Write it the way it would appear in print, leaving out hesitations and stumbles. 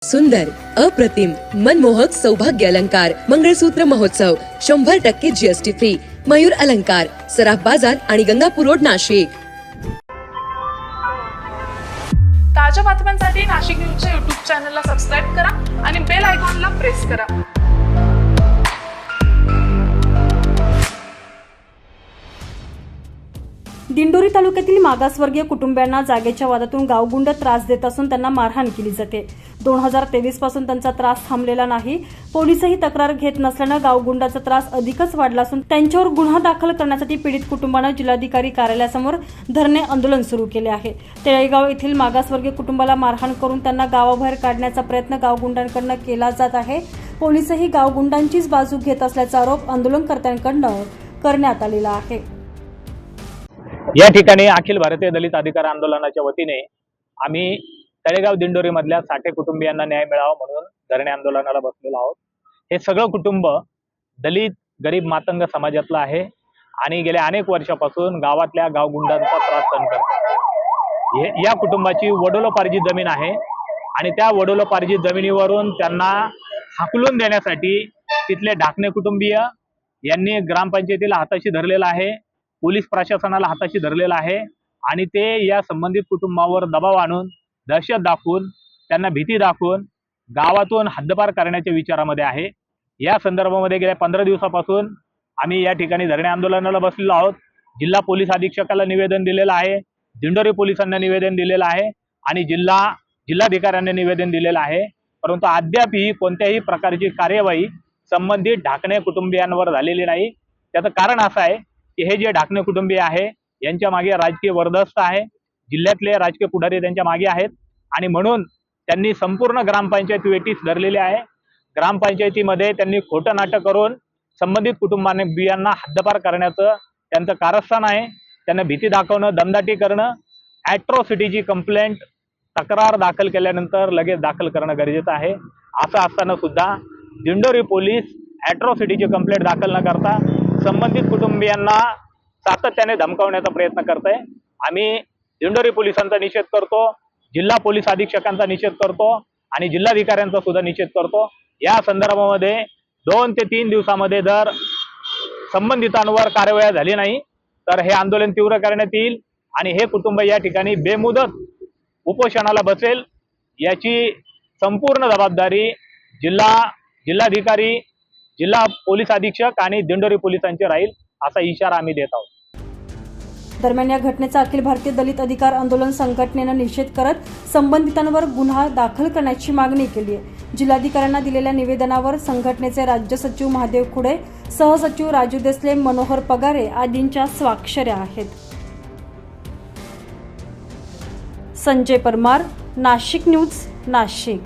सुंदर, अप्रतिम, मनमोहक सौभाग्य अलंकार मंगळसूत्र महोत्सव 100% जीएसटी फ्री. मयूर अलंकार, सराफ बाजार आणि गंगापूर रोड, नाशिक. ताज्या बातम्यांसाठी नाशिक न्यूजच्या YouTube चॅनलला सबस्क्राईब करा आणि बेल आयकॉनला प्रेस करा. दिंडोरी तालुक्यातील मागासवर्गीय कुटुंबियांना जागेच्या वादातून गावगुंड त्रास देत असून त्यांना मारहाण केली जाते. 2023 पासून त्यांचा त्रास थांबलेला नाही. पोलिसही तक्रार घेत नसल्यानं गावगुंडाचा त्रास अधिकच वाढला असून त्यांच्यावर गुन्हा दाखल करण्यासाठी पीडित कुटुंबानं जिल्हाधिकारी कार्यालयासमोर धरणे आंदोलन सुरू केले आहे. तळेगाव येथील मागासवर्गीय कुटुंबाला मारहाण करून त्यांना गावाबाहेर काढण्याचा प्रयत्न गावगुंडांकडून केला जात आहे. पोलिसही गावगुंडांचीच बाजू घेत असल्याचा आरोप आंदोलनकर्त्यांकडून करण्यात आलेला आहे. या ठिकाणी अखिल भारतीय दलित अधिकार आंदोलनाच्या वतीने आम्ही तळेगाव दिंडोरी मधल्या साठे कुटुंबियांना न्याय मिळावा म्हणून धरणे आंदोलनाला बसलेलो आहोत. हे सगळं कुटुंब दलित गरीब मातंग समाजातलं आहे आणि गेल्या अनेक वर्षापासून गावातल्या गावगुंडांचा त्रास सहन करतात. या कुटुंबाची वडिलोपार्जित जमीन आहे आणि त्या वडिलोपार्जित जमिनीवरून त्यांना हाकलून देण्यासाठी तिथले ढाकणे कुटुंबीय यांनी ग्रामपंचायतीला हाताशी धरलेला आहे, पोलीस प्रशासनाला हाताशी धरलेला आहे आणि ते या संबंधित कुटुंबावर दबाव आणून, दहशत दाखवून, त्यांना भीती दाखवून गावातून हद्दपार करण्याच्या विचारामध्ये आहे. या संदर्भामध्ये गेल्या 15 दिवसापासून आम्ही या ठिकाणी धरणे आंदोलनाला बसलेलो आहोत. जिल्हा पोलीस अधीक्षकाला निवेदन दिलेलं आहे, दिंडोरी पोलिसांना निवेदन दिलेलं आहे आणि जिल्हाधिकाऱ्यांनी निवेदन दिलेलं आहे. परंतु अद्याप ही कोणत्याही प्रकारची कार्यवाही संबंधित ढाकणे कुटुंबियांवर झालेली नाही. त्याचं कारण असं आहे की हे जे ढाकणे कुटुंबीय आहे यांच्या मागे राजकीय वर्दस्त आहे, जिल्ह्यातले राजकीय पुढारी त्यांच्या मागे आहेत आणि म्हणून त्यांनी संपूर्ण ग्रामपंचायत वेटीस धरलेली आहे. ग्रामपंचायतीमध्ये त्यांनी खोटं नाटक करून संबंधित कुटुंबियांना हद्दपार करण्याचं त्यांचं कारस्थान आहे. त्यांना भीती दाखवणं, दमदाटी करणं, ॲट्रॉसिटीची कंप्लेंट तक्रार दाखल केल्यानंतर लगेच दाखल करणं गरजेचं आहे. असं असताना सुद्धा दिंडोरी पोलीस ॲट्रॉसिटीची कंप्लेंट दाखल न करता संबंधित कुटुंबियांना सातत्याने धमकावण्याचा प्रयत्न करत आहे. आम्ही दिंडोरी पोलिसांचा निषेध करतो, जिल्हा पोलीस अधीक्षकांचा निषेध करतो आणि जिल्हाधिकाऱ्यांचा सुद्धा निषेध करतो. या संदर्भामध्ये 2 ते 3 दिवसामध्ये जर संबंधितांवर कारवाई झाली नाही तर हे आंदोलन तीव्र करण्यात येईल आणि हे कुटुंब या ठिकाणी बेमुदत उपोषणाला बसेल. याची संपूर्ण जबाबदारी जिल्हाधिकारी, जिल्हा पोलीस अधीक्षक आणि दिंडोरी पोलिसांचे राहील असा इशारा आम्ही देत आहोत. दरम्यान या घटनेचा अखिल भारतीय दलित अधिकार आंदोलन संघटनेनं निषेध करत संबंधितांवर गुन्हा दाखल करण्याची मागणी केली आहे. जिल्हाधिकाऱ्यांना दिलेल्या निवेदनावर संघटनेचे राज्य सचिव महादेव खुडे, सहसचिव राजू देसले, मनोहर पगारे आदींच्या स्वाक्षऱ्या आहेत. संजय परमार, नाशिक न्यूज, नाशिक.